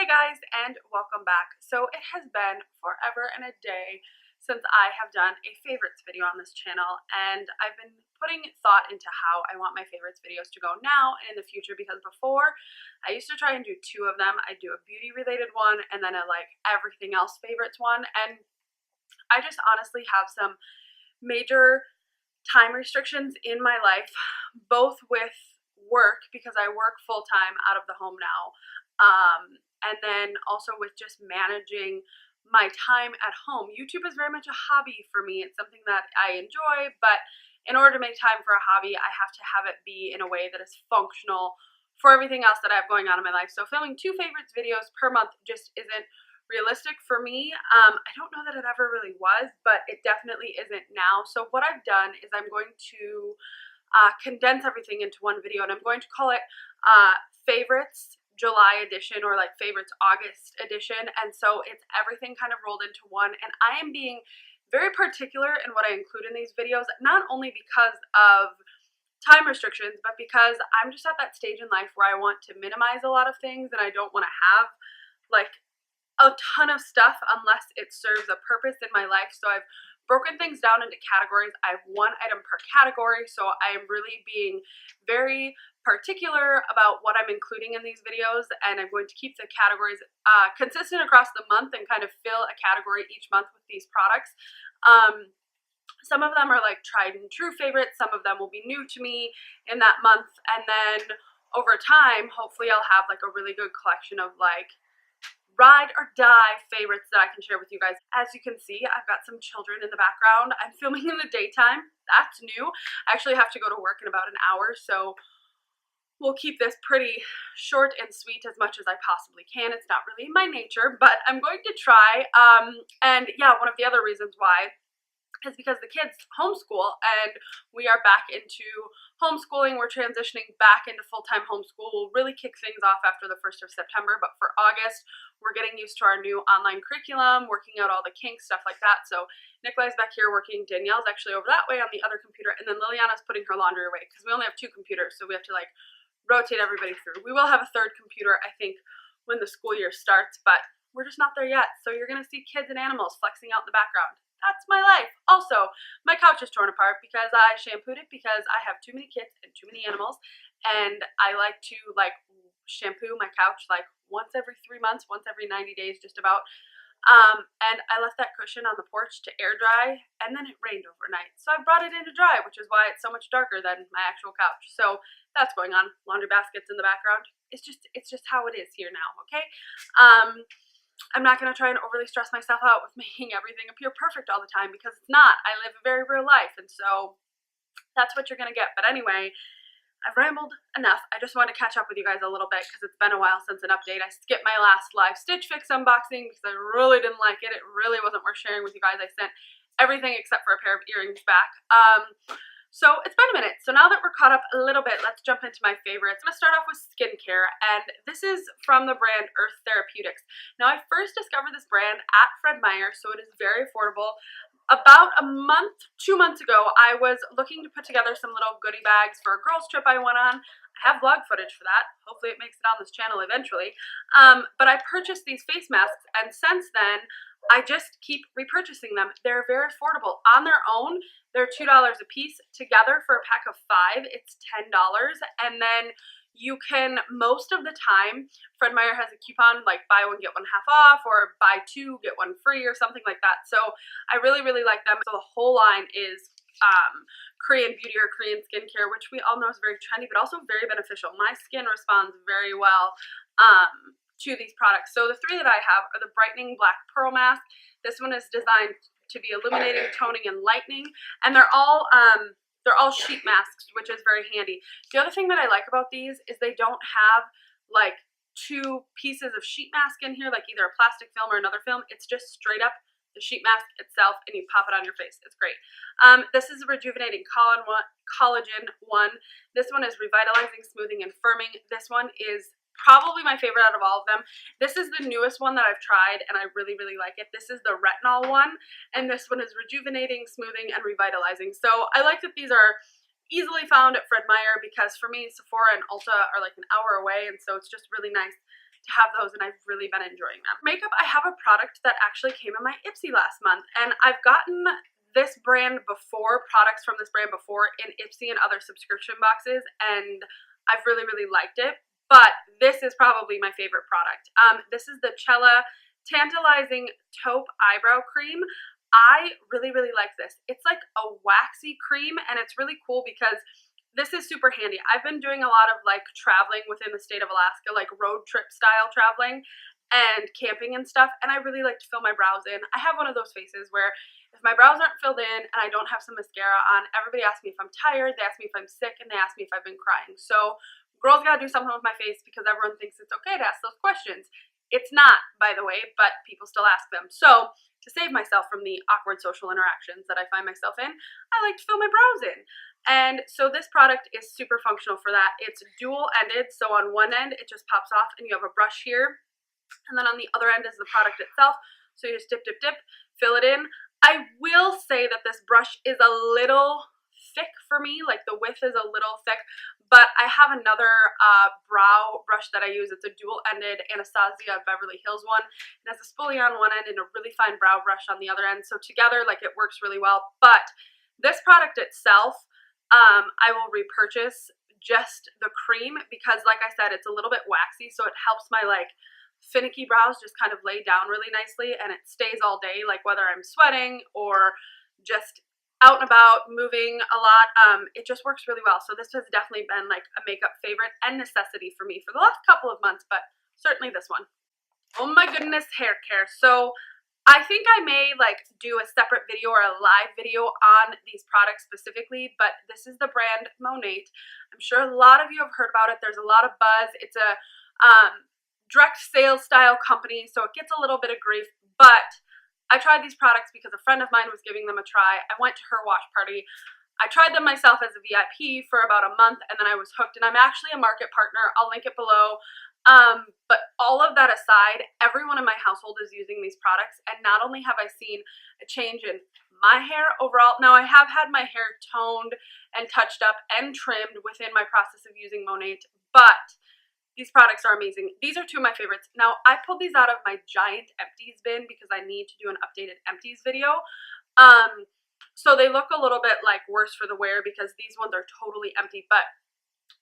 Hey guys, and welcome back. So it has been forever and a day since I have done a favorites video on this channel, and I've been putting thought into how I want my favorites videos to go now and in the future, because before I used to try and do two of them. I do a beauty related one and then a like everything else favorites one, and I just honestly have some major time restrictions in my life, both with work because I work full-time out of the home now, and then also with just managing my time at home. YouTube is very much a hobby for me. It's something that I enjoy, but in order to make time for a hobby, I have to have it be in a way that is functional for everything else that I have going on in my life. So filming two favorites videos per month just isn't realistic for me. I don't know that it ever really was, but it definitely isn't now. So what I've done is I'm going to condense everything into one video, and I'm going to call it favorites July edition, or like favorites August edition. And so it's everything kind of rolled into one, and I am being very particular in what I include in these videos, not only because of time restrictions, but because I'm just at that stage in life where I want to minimize a lot of things, and I don't want to have like a ton of stuff unless it serves a purpose in my life. So I've broken things down into categories. I have one item per category, so I am really being very particular about what I'm including in these videos, and I'm going to keep the categories consistent across the month and kind of fill a category each month with these products. Some of them are like tried and true favorites, some of them will be new to me in that month, and then over time, hopefully I'll have like a really good collection of like ride or die favorites that I can share with you guys. As you can see, I've got some children in the background. I'm filming in the daytime. That's new. I actually have to go to work in about an hour, so we'll keep this pretty short and sweet as much as I possibly can. It's not really my nature, but I'm going to try. And yeah, one of the other reasons why is because the kids homeschool, and we are back into homeschooling. We're transitioning back into full-time homeschool. We'll really kick things off after the 1st of September, but for August, we're getting used to our new online curriculum, working out all the kinks, stuff like that. So Nikolai's back here working, Danielle's actually over that way on the other computer, and then Liliana's putting her laundry away, because we only have two computers, so we have to like rotate everybody through. We will have a third computer, I think, when the school year starts, but we're just not there yet. So you're gonna see kids and animals flexing out in the background. That's my life. Also, my couch is torn apart because I shampooed it because I have too many kids and too many animals, and I like to like shampoo my couch like once every 3 months, once every 90 days just about. And I left that cushion on the porch to air dry, and then it rained overnight. So I brought it in to dry, which is why it's so much darker than my actual couch. So that's going on. Laundry baskets in the background. It's just how it is here now, okay? I'm not going to try and overly stress myself out with making everything appear perfect all the time, because it's not. I live a very real life, and so that's what you're going to get. But anyway, I've rambled enough. I just wanted to catch up with you guys a little bit because it's been a while since an update. I skipped my last live Stitch Fix unboxing because I really didn't like it. It really wasn't worth sharing with you guys. I sent everything except for a pair of earrings back. So it's been a minute. So now that we're caught up a little bit, let's jump into my favorites. I'm going to start off with skincare, and this is from the brand Therapeutics. Now, I first discovered this brand at Fred Meyer, so it is very affordable. About a month, 2 months ago, I was looking to put together some little goodie bags for a girls trip I went on. I have vlog footage for that. Hopefully it makes it on this channel eventually. But I purchased these face masks, and since then, I just keep repurchasing them. They're very affordable. On their own, they're $2 a piece. Together for a pack of 5, it's $10. And then you can, most of the time, Fred Meyer has a coupon like buy one get one half off, or buy 2 get 1 free, or something like that. So I really, really like them. So the whole line is Korean beauty or Korean skincare, which we all know is very trendy, but also very beneficial. My skin responds very well to these products. So the 3 that I have are the Brightening Black Pearl Mask. This one is designed to be illuminating, toning, and lightening, and they're all sheet masks, which is very handy. The other thing that I like about these is they don't have like 2 pieces of sheet mask in here, like either a plastic film or another film. It's just straight up the sheet mask itself, and you pop it on your face. It's great. This is a rejuvenating collagen one. This one is revitalizing, smoothing, and firming. This one is probably my favorite out of all of them. This is the newest one that I've tried, and I really, really like it. This is the retinol one, and this one is rejuvenating, smoothing, and revitalizing. So I like that these are easily found at Fred Meyer, because for me, Sephora and Ulta are like an hour away, and so it's just really nice to have those, and I've really been enjoying them. Makeup, I have a product that actually came in my Ipsy last month, and I've gotten this brand before, products from this brand before in Ipsy and other subscription boxes, and I've really, really liked it. But this is probably my favorite product. This is the Chella Tantalizing Taupe Eyebrow Cream. I really, really like this. It's like a waxy cream, and it's really cool because this is super handy. I've been doing a lot of like traveling within the state of Alaska, like road trip style traveling and camping and stuff, and I really like to fill my brows in. I have one of those faces where if my brows aren't filled in and I don't have some mascara on, everybody asks me if I'm tired, they ask me if I'm sick, and they ask me if I've been crying. So girls gotta do something with my face because everyone thinks it's okay to ask those questions. It's not, by the way, but people still ask them. So to save myself from the awkward social interactions that I find myself in, I like to fill my brows in. And so this product is super functional for that. It's dual-ended, so on one end it just pops off and you have a brush here, and then on the other end is the product itself. So you just dip, dip, dip, fill it in. I will say that this brush is a little thick for me, like the width is a little thick, but I have another brow brush that I use. It's a dual-ended Anastasia Beverly Hills one. It has a spoolie on one end and a really fine brow brush on the other end, so together, like, it works really well. But this product itself, I will repurchase just the cream because, like I said, it's a little bit waxy, so it helps my, like, finicky brows just kind of lay down really nicely, and it stays all day, like whether I'm sweating or just out and about, moving a lot. It just works really well. So this has definitely been like a makeup favorite and necessity for me for the last couple of months, but certainly this one. Oh my goodness, hair care. So I think I may like do a separate video or a live video on these products specifically, but this is the brand Monat. I'm sure a lot of you have heard about it. There's a lot of buzz. It's a direct sales style company, so it gets a little bit of grief, but I tried these products because a friend of mine was giving them a try. I went to her wash party. I tried them myself as a VIP for about a month, and then I was hooked, and I'm actually a market partner. I'll link it below. But all of that aside, everyone in my household is using these products, and not only have I seen a change in my hair overall, now I have had my hair toned and touched up and trimmed within my process of using Monat, but these products are amazing. These are two of my favorites. Now, I pulled these out of my giant empties bin because I need to do an updated empties video. So they look a little bit like worse for the wear because these ones are totally empty. But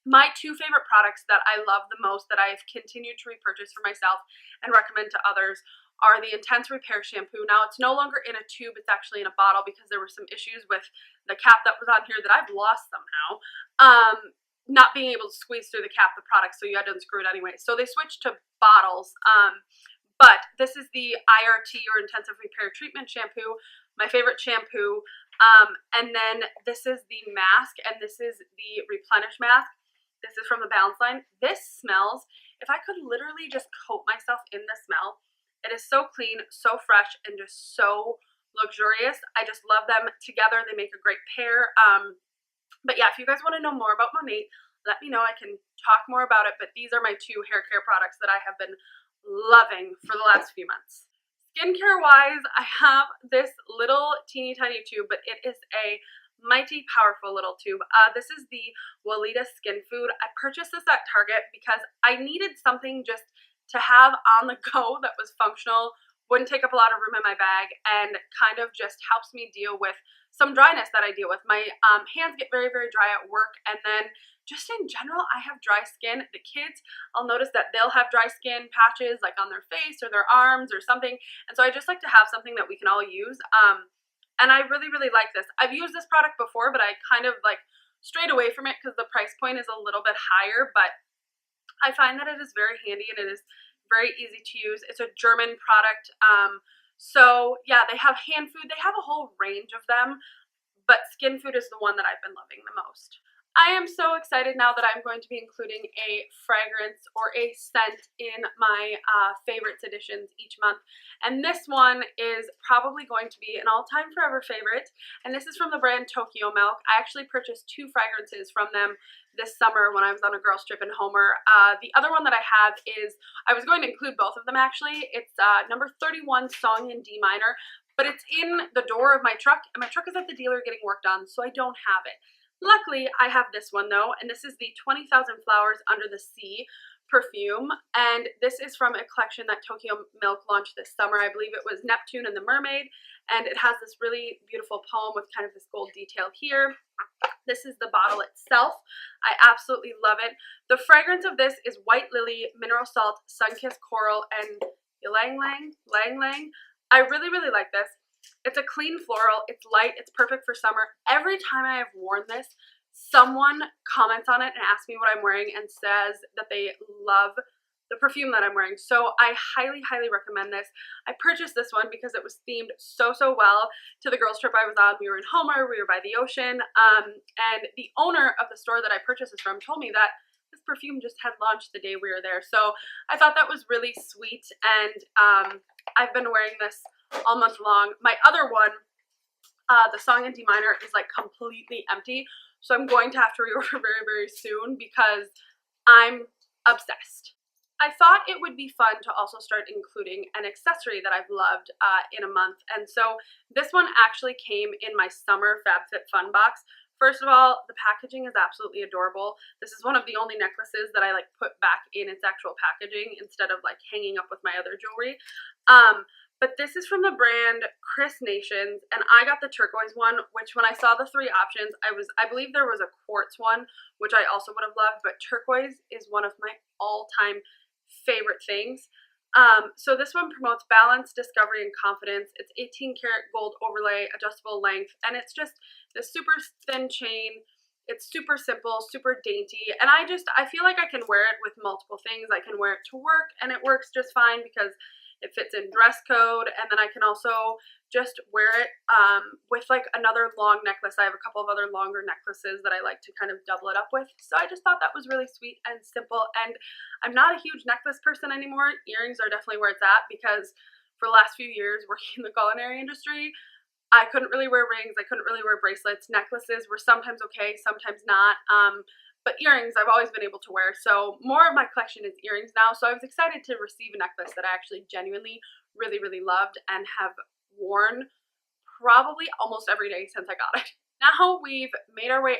my two favorite products that I love the most that I've continued to repurchase for myself and recommend to others are the Intense Repair Shampoo. Now, it's no longer in a tube. It's actually in a bottle because there were some issues with the cap that was on here that I've lost somehow. Not being able to squeeze through the cap the product, so you had to unscrew it anyway. So they switched to bottles. But this is the IRT, or Intensive Repair Treatment Shampoo, my favorite shampoo. And then this is the mask, and this is the Replenish mask. This is from the Balance line. This smells, if I could literally just coat myself in the smell, it is so clean, so fresh, and just so luxurious. I just love them together. They make a great pair. But yeah, if you guys want to know more about Monat, let me know. I can talk more about it, but these are my two hair care products that I have been loving for the last few months. Skincare wise, I have this little teeny tiny tube, but it is a mighty powerful little tube. This is the Weleda Skin Food. I purchased this at Target because I needed something just to have on the go that was functional, wouldn't take up a lot of room in my bag, and kind of just helps me deal with some dryness that I deal with. My hands get very, very dry at work, and then just in general, I have dry skin. The kids, I'll notice that they'll have dry skin patches like on their face or their arms or something, and so I just like to have something that we can all use. And I really, really like this. I've used this product before, but I kind of like strayed away from it because the price point is a little bit higher, but I find that it is very handy and it is very easy to use. It's a German product. So yeah, they have hand food. They have a whole range of them, but skin food is the one that I've been loving the most. I am so excited now that I'm going to be including a fragrance or a scent in my favorites editions each month. And this one is probably going to be an all-time forever favorite. And this is from the brand Tokyo Milk. I actually purchased 2 fragrances from them this summer when I was on a girls trip in Homer. The other one that I have is, I was going to include both of them actually. It's number 31 Song in D minor, but it's in the door of my truck, and my truck is at the dealer getting worked on, so I don't have it. Luckily, I have this one though, and this is the 20,000 Flowers Under the Sea Perfume, and this is from a collection that Tokyo Milk launched this summer. I believe it was Neptune and the Mermaid, and it has this really beautiful poem with kind of this gold detail here. This is the bottle itself. I absolutely love it. The fragrance of this is White Lily, Mineral Salt, Sunkissed Coral, and Ylang Ylang. I really, really like this. It's a clean floral. It's light. It's perfect for summer. Every time I have worn this, someone comments on it and asks me what I'm wearing and says that they love the perfume that I'm wearing. So I highly, highly recommend this. I purchased this one because it was themed so, so well to the girls trip I was on. We were in Homer, we were by the ocean, and the owner of the store that I purchased this from told me that this perfume just had launched the day we were there. So I thought that was really sweet, and I've been wearing this all month long. My other one, the Song in D minor, is like completely empty. So I'm going to have to reorder very, very soon because I'm obsessed. I thought it would be fun to also start including an accessory that I've loved in a month. And so this one actually came in my summer FabFitFun box. First of all, the packaging is absolutely adorable. This is one of the only necklaces that I like put back in its actual packaging instead of like hanging up with my other jewelry. But this is from the brand Kris, and I got the turquoise one, which when I saw the three options, I believe there was a quartz one, which I also would have loved, but turquoise is one of my all-time favorite things. So this one promotes balance, discovery, and confidence. It's 18 karat gold overlay, adjustable length, and it's just the super thin chain. It's super simple, super dainty, and I feel like I can wear it with multiple things. I can wear it to work, and it works just fine because it fits in dress code, and then I can also just wear it with like another long necklace. I have a couple of other longer necklaces that I like to kind of double it up with. So I just thought that was really sweet and simple, and I'm not a huge necklace person anymore. Earrings are definitely where it's at because for the last few years working in the culinary industry, I couldn't really wear rings, I couldn't really wear bracelets. Necklaces were sometimes okay, sometimes not. But earrings I've always been able to wear, so more of my collection is earrings now. So I was excited to receive a necklace that I actually genuinely really, really loved and have worn probably almost every day since I got it. Now we've made our way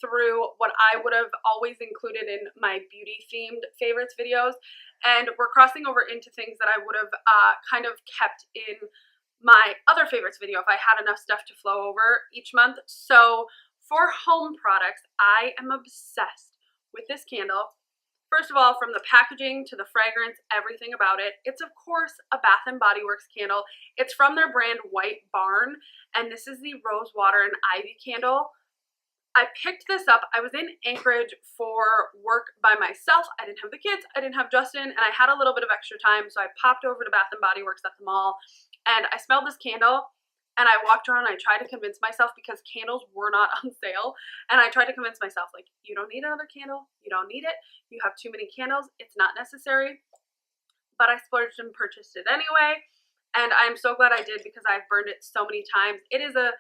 through what I would have always included in my beauty themed favorites videos, and we're crossing over into things that I would have kind of kept in my other favorites video if I had enough stuff to flow over each month. So for home products, I am obsessed with this candle. First of all, from the packaging to the fragrance, everything about it. It's, of course, a Bath & Body Works candle. It's from their brand White Barn, and this is the Rose Water and Ivy candle. I picked this up. I was in Anchorage for work by myself. I didn't have the kids. I didn't have Justin, and I had a little bit of extra time, so I popped over to Bath & Body Works at the mall, and I smelled this candle. And I walked around and I tried to convince myself, because candles were not on sale, and I tried to convince myself, like, you don't need another candle. You don't need it. You have too many candles. It's not necessary. But I splurged and purchased it anyway. And I'm so glad I did because I've burned it so many times. It is a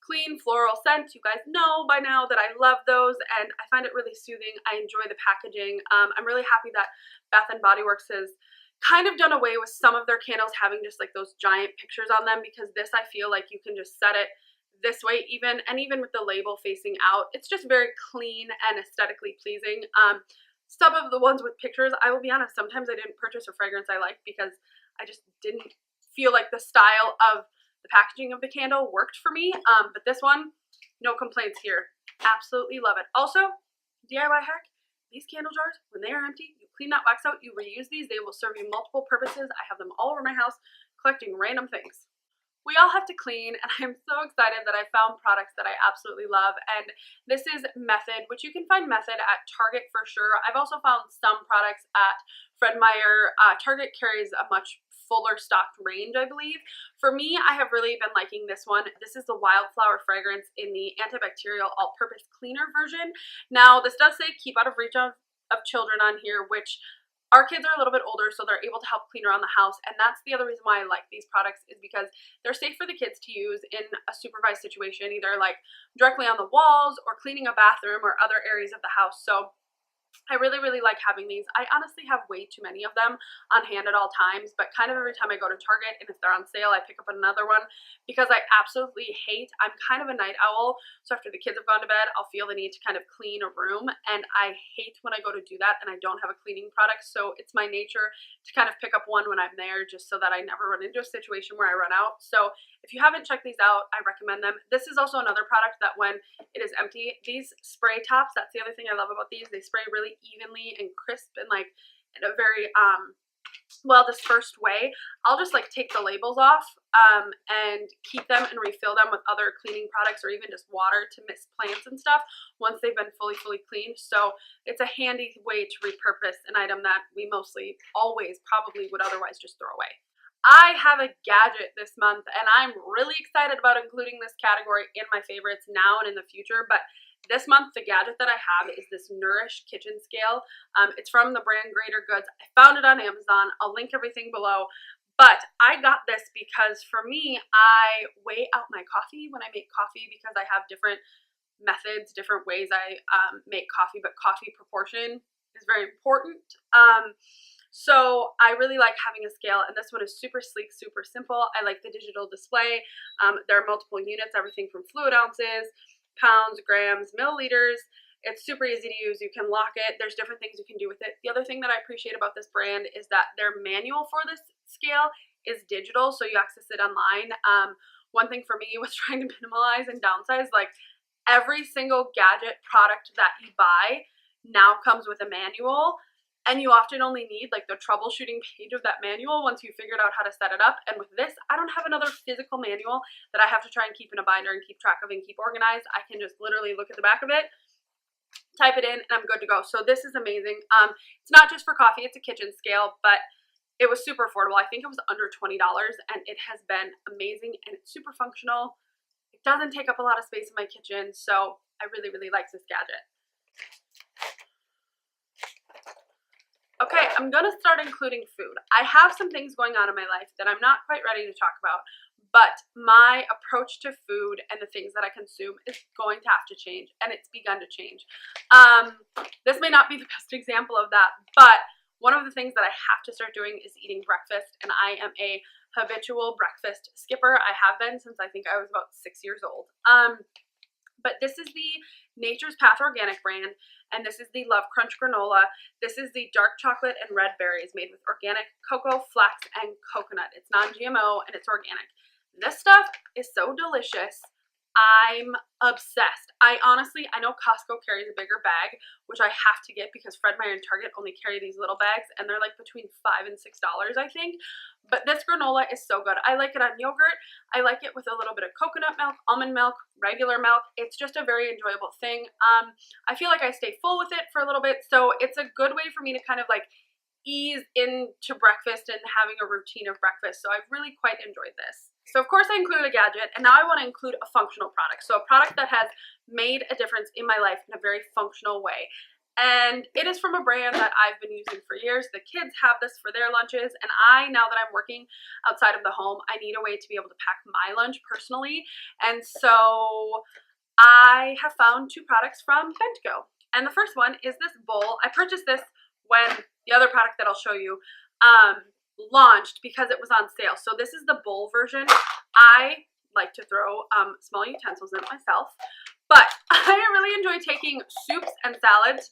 clean floral scent. You guys know by now that I love those, and I find it really soothing. I enjoy the packaging. I'm really happy that Bath & Body Works has kind of done away with some of their candles having just like those giant pictures on them, because this, I feel like you can just set it this way even, and even with the label facing out, it's just very clean and aesthetically pleasing. Some of the ones with pictures, I will be honest, sometimes I didn't purchase a fragrance I liked because I just didn't feel like the style of the packaging of the candle worked for me. But this one, no complaints here. Absolutely love it. Also, DIY hack, these candle jars, when they are empty, you clean that wax out, you reuse these, they will serve you multiple purposes. I have them all over my house collecting random things. We all have to clean, and I'm so excited that I found products that I absolutely love, and this is Method, which you can find Method at Target for sure. I've also found some products at Fred Meyer. Target carries a much fuller stocked range, I believe. For me, I have really been liking this one. This is the Wildflower fragrance in the antibacterial all-purpose cleaner version. Now, this does say keep out of reach of children on here, which our kids are a little bit older, so they're able to help clean around the house, and that's the other reason why I like these products, is because they're safe for the kids to use in a supervised situation, either like directly on the walls or cleaning a bathroom or other areas of the house. So I really, really like having these. I honestly have way too many of them on hand at all times, but kind of every time I go to Target and if they're on sale, I pick up another one because I absolutely hate, I'm kind of a night owl, so after the kids have gone to bed, I'll feel the need to kind of clean a room, and I hate when I go to do that and I don't have a cleaning product, so it's my nature to kind of pick up one when I'm there just so that I never run into a situation where I run out. So if you haven't checked these out, I recommend them. This is also another product that when it is empty, these spray tops, that's the other thing I love about these, they spray really evenly and crisp and like in a very well dispersed way. I'll just like take the labels off and keep them and refill them with other cleaning products or even just water to mist plants and stuff once they've been fully cleaned. So it's a handy way to repurpose an item that we mostly always probably would otherwise just throw away. I have a gadget this month and I'm really excited about including this category in my favorites now and in the future, but this month, the gadget that I have is this Nourish kitchen scale. It's from the brand Greater Goods. I found it on Amazon. I'll link everything below. But I got this because for me, I weigh out my coffee when I make coffee because I have different methods, different ways I make coffee, but coffee proportion is very important. So I really like having a scale, and this one is super sleek, super simple. I like the digital display. There are multiple units, everything from fluid ounces, pounds, grams, milliliters. It's super easy to use. You can lock it. There's different things you can do with it. The other thing that I appreciate about this brand is that their manual for this scale is digital, so you access it online. One thing for me was trying to minimalize and downsize. Like every single gadget product that you buy now comes with a manual, and you often only need like the troubleshooting page of that manual once you figured out how to set it up. And with this, I don't have another physical manual that I have to try and keep in a binder and keep track of and keep organized. I can just literally look at the back of it, type it in, and I'm good to go. So this is amazing. It's not just for coffee, it's a kitchen scale, but it was super affordable. I think it was under $20, and it has been amazing, and it's super functional. It doesn't take up a lot of space in my kitchen, so I really, really like this gadget. Okay, I'm going to start including food. I have some things going on in my life that I'm not quite ready to talk about, but my approach to food and the things that I consume is going to have to change, and it's begun to change. This may not be the best example of that, but one of the things that I have to start doing is eating breakfast, and I am a habitual breakfast skipper. I have been since I think I was about 6 years old. But this is the Nature's Path Organic brand, and this is the Love Crunch granola. This is the dark chocolate and red berries made with organic cocoa, flax, and coconut. It's non-GMO and it's organic. This stuff is so delicious. I'm obsessed. I know Costco carries a bigger bag, which I have to get because Fred Meyer and Target only carry these little bags, and they're like between $5 and $6, I think. But this granola is so good. I like it on yogurt. I like it with a little bit of coconut milk, almond milk, regular milk. It's just a very enjoyable thing. I feel like I stay full with it for a little bit, so it's a good way for me to kind of like ease into breakfast and having a routine of breakfast. So I've really quite enjoyed this. So of course I included a gadget, and now I want to include a functional product. So a product that has made a difference in my life in a very functional way. And it is from a brand that I've been using for years. The kids have this for their lunches, and now that I'm working outside of the home, I need a way to be able to pack my lunch personally. And so I have found two products from Bentgo. And the first one is this bowl. I purchased this when the other product that I'll show you launched because it was on sale. So this is the bowl version. I like to throw small utensils in it myself, but I really enjoy taking soups and salads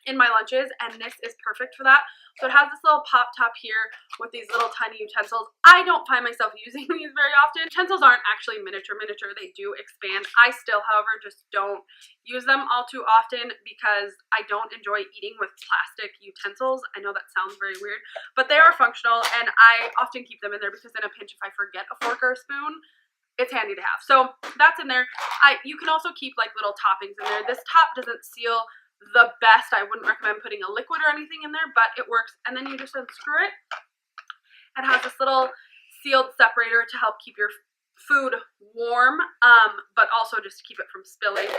in my lunches, and this is perfect for that. So it has this little pop top here with these little tiny utensils. I don't find myself using these very often. Utensils aren't actually miniature. They do expand. I still, however, just don't use them all too often because I don't enjoy eating with plastic utensils. I know that sounds very weird, but they are functional, and I often keep them in there because in a pinch, if I forget a fork or a spoon, it's handy to have. So that's in there. You can also keep like little toppings in there. This top doesn't seal the best. I wouldn't recommend putting a liquid or anything in there, but it works. And then you just unscrew it. It has this little sealed separator to help keep your food warm, but also just to keep it from spilling.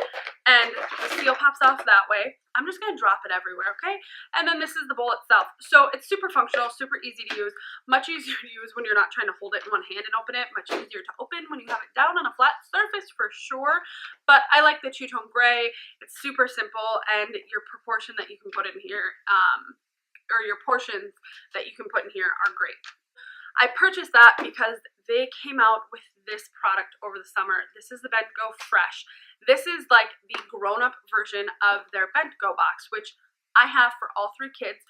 and the seal pops off that way. I'm just going to drop it everywhere, okay? And then this is the bowl itself. So it's super functional, super easy to use, much easier to use when you're not trying to hold it in one hand and open it, much easier to open when you have it down on a flat surface for sure. But I like the two-tone gray. It's super simple, and your proportion that you can put in here, or your portions that you can put in here are great. I purchased that because they came out with this product over the summer. This is the Bentgo Fresh. This is like the grown-up version of their Bentgo box, which I have for all 3 kids.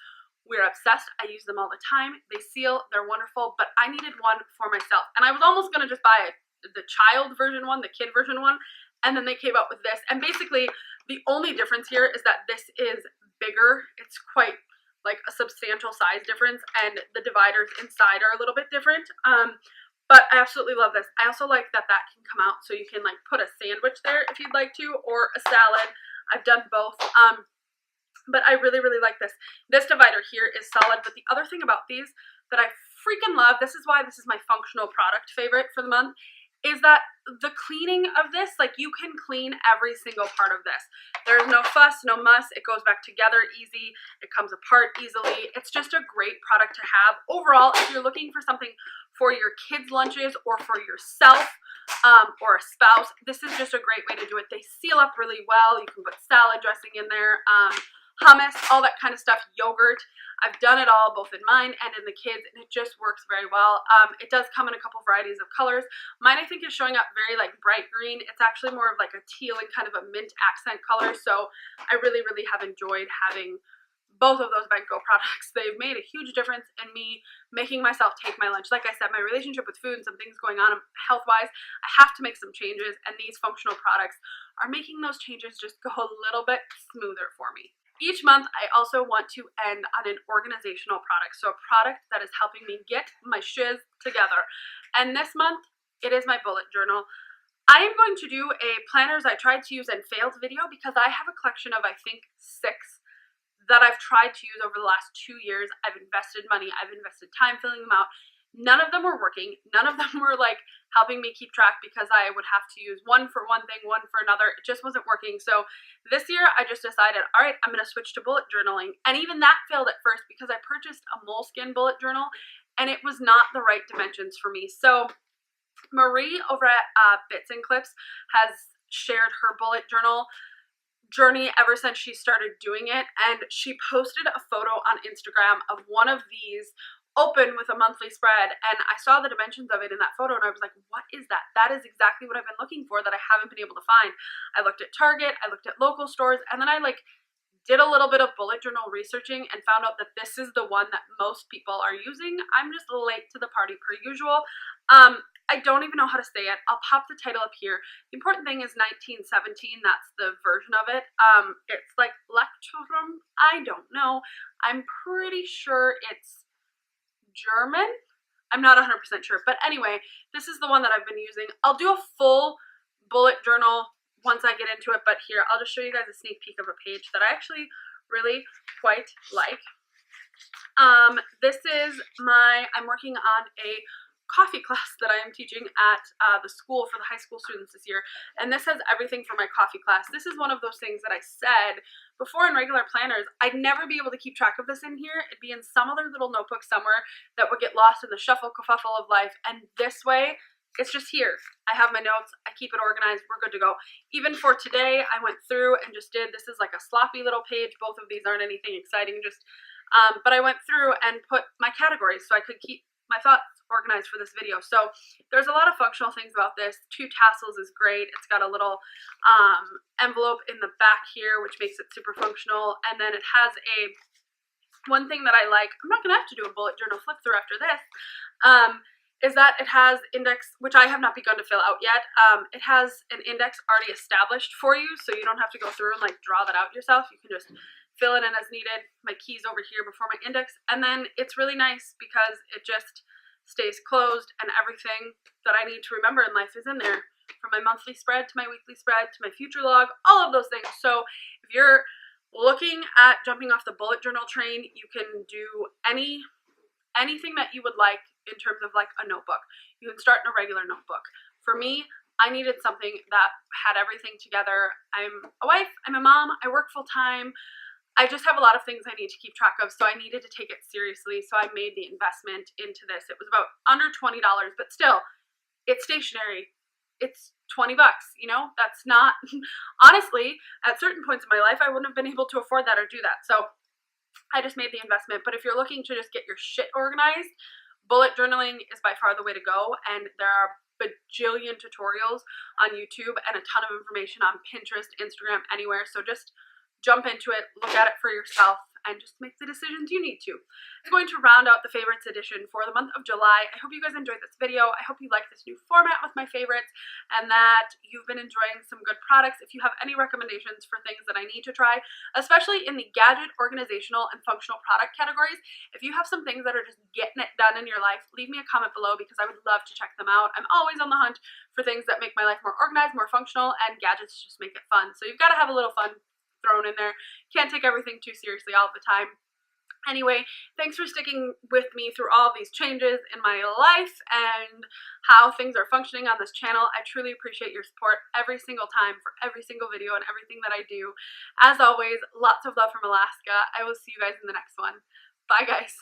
We're obsessed. I use them all the time. They seal. They're wonderful, but I needed one for myself. And I was almost going to just buy the child version one, the kid version one, and then they came out with this. And basically, the only difference here is that this is bigger. It's quite like a substantial size difference, and the dividers inside are a little bit different. But I absolutely love this. I also like that that can come out so you can like put a sandwich there if you'd like to, or a salad. I've done both. But I really, really like this. This divider here is solid, but the other thing about these that I freaking love, this is why this is my functional product favorite for the month, is that the cleaning of this, like you can clean every single part of this. There's no fuss, no muss. It goes back together easy. It comes apart easily. It's just a great product to have. Overall, if you're looking for something for your kids' lunches or for yourself or a spouse, this is just a great way to do it. They seal up really well. You can put salad dressing in there, hummus, all that kind of stuff, yogurt. I've done it all, both in mine and in the kids, and it just works very well. It does come in a couple varieties of colors. Mine, I think, is showing up very like bright green. It's actually more of like a teal and kind of a mint accent color, so I really, really have enjoyed having both of those Bentgo products. They've made a huge difference in me making myself take my lunch. Like I said, my relationship with food and some things going on health-wise, I have to make some changes, and these functional products are making those changes just go a little bit smoother for me. Each month, I also want to end on an organizational product, so a product that is helping me get my shiz together. And this month, it is my bullet journal. I am going to do a planners I tried to use and failed video because I have a collection of, I think, 6 that I've tried to use over the last 2 years. I've invested money, I've invested time filling them out. None of them were working. None of them were like helping me keep track because I would have to use one for one thing, one for another. It just wasn't working. So this year I just decided, all right, I'm going to switch to bullet journaling. And even that failed at first because I purchased a moleskin bullet journal and it was not the right dimensions for me. So Marie over at Bits and Clips has shared her bullet journal journey ever since she started doing it, and she posted a photo on Instagram of one of these open with a monthly spread, and I saw the dimensions of it in that photo and I was like, what is that? That is exactly what I've been looking for that I haven't been able to find. I looked at Target, I looked at local stores, and then I like did a little bit of bullet journal researching and found out that this is the one that most people are using. I'm just late to the party per usual. I don't even know how to say it. I'll pop the title up here. The important thing is 1917. That's the version of it. It's like Lecturum. I don't know. I'm pretty sure it's German. I'm not 100% sure. But anyway, this is the one that I've been using. I'll do a full bullet journal once I get into it. But here, I'll just show you guys a sneak peek of a page that I actually really quite like. This is I'm working on a coffee class that I am teaching at the school for the high school students this year, and this has everything for my coffee class. This is one of those things that I said before in regular planners, I'd never be able to keep track of this in here. It'd be in some other little notebook somewhere that would get lost in the shuffle kerfuffle of life, and this way, it's just here. I have my notes, I keep it organized, we're good to go. Even for today, I went through and just this is like a sloppy little page. Both of these aren't anything exciting, just, but I went through and put my categories so I could keep my thoughts organized for this video. So there's a lot of functional things about this. 2 tassels is great. It's got a little envelope in the back here, which makes it super functional. And then it has one thing that I like, I'm not gonna have to do a bullet journal flip through after this, is that it has index, which I have not begun to fill out yet. It has an index already established for you, so you don't have to go through and like draw that out yourself. You can just fill it in as needed. My keys over here before my index, and then it's really nice because it just stays closed and everything that I need to remember in life is in there, from my monthly spread to my weekly spread to my future log, all of those things. So if you're looking at jumping off the bullet journal train, you can do anything that you would like in terms of like a notebook. You can start in a regular notebook. For me, I needed something that had everything together. I'm a wife, I'm a mom, I work full time. I just have a lot of things I need to keep track of, so I needed to take it seriously, so I made the investment into this. It was about under $20, but still, it's stationary. It's 20 bucks, you know? That's not, honestly, at certain points in my life, I wouldn't have been able to afford that or do that, so I just made the investment. But if you're looking to just get your shit organized, bullet journaling is by far the way to go, and there are bajillion tutorials on YouTube and a ton of information on Pinterest, Instagram, anywhere, so just jump into it, look at it for yourself, and just make the decisions you need to. I'm going to round out the favorites edition for the month of July. I hope you guys enjoyed this video. I hope you like this new format with my favorites and that you've been enjoying some good products. If you have any recommendations for things that I need to try, especially in the gadget, organizational, and functional product categories, if you have some things that are just getting it done in your life, leave me a comment below because I would love to check them out. I'm always on the hunt for things that make my life more organized, more functional, and gadgets just make it fun. So you've got to have a little fun thrown in there. Can't take everything too seriously all the time. Anyway, thanks for sticking with me through all these changes in my life and how things are functioning on this channel. I truly appreciate your support every single time for every single video and everything that I do. As always, lots of love from Alaska. I will see you guys in the next one. Bye, guys.